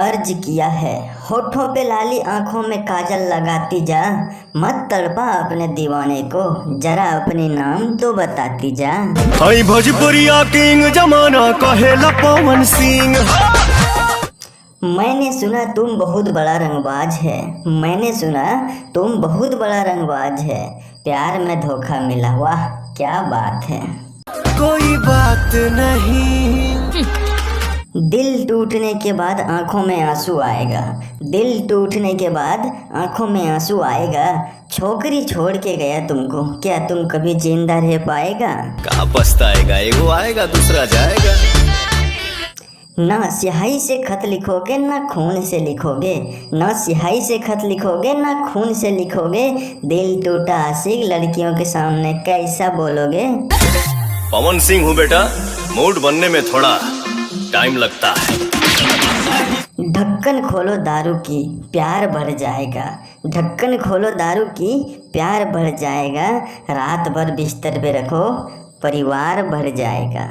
अर्ज किया है, होठों पे लाली आंखों में काजल लगाती जा, मत तड़पा अपने दीवाने को, जरा अपने नाम तो बताती जा। आई भोजपुरिया किंग जमाना कहेला पवन सिंह। मैंने सुना तुम बहुत बड़ा रंगबाज है, मैंने सुना तुम बहुत बड़ा रंगबाज है, प्यार में धोखा मिला, वाह क्या बात है। कोई बात नहीं। दिल टूटने के बाद आंखों में आंसू आएगा, दिल टूटने के बाद आंखों में आंसू आएगा, छोकरी छोड़ के गया तुमको, क्या तुम कभी जिंदा रह पाएगा। कहाँ पछताएगा, एगो आएगा दूसरा जाएगा। ना स्याही से खत लिखोगे ना खून से लिखोगे, ना स्याही से खत लिखोगे ना खून से लिखोगे, दिल टूटा आशिक लड़कियों के सामने कैसा बोलोगे। पवन सिंह हूँ बेटा, मूड बनने में थोड़ा टाइम लगता है। ढक्कन खोलो दारू की प्यार बढ़ जाएगा, ढक्कन खोलो दारू की प्यार बढ़ जाएगा, रात भर बिस्तर पे रखो परिवार बढ़ जाएगा।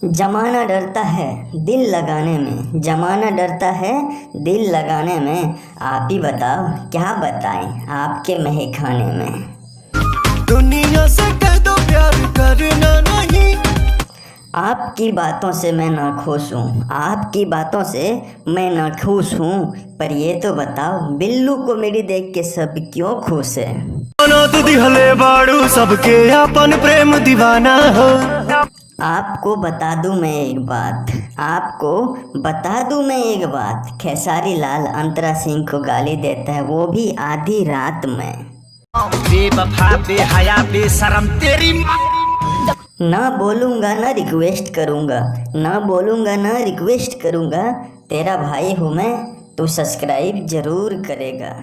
जमाना डरता है दिल लगाने में, जमाना डरता है दिल लगाने में, आप ही बताओ क्या बताएं आपके महखाने में। दुनिया से कह दो प्यार करना नहीं। आपकी बातों से मैं ना खुश हूँ, आपकी बातों से मैं ना खुश हूँ, पर ये तो बताओ बिल्लू को मेरी देख के सब क्यों खुश है। दिहले बाड़ू सबके अपन प्रेम दीवाना हो। आपको बता दूं मैं एक बात, आपको बता दूं मैं एक बात, खेसारी लाल अंतरा सिंह को गाली देता है, वो भी आधी रात में। बेवफा बेहया बेशरम तेरी ना बोलूँगा ना रिक्वेस्ट करूँगा, ना बोलूँगा ना रिक्वेस्ट करूँगा, तेरा भाई हूँ मैं, तू सब्सक्राइब जरूर करेगा।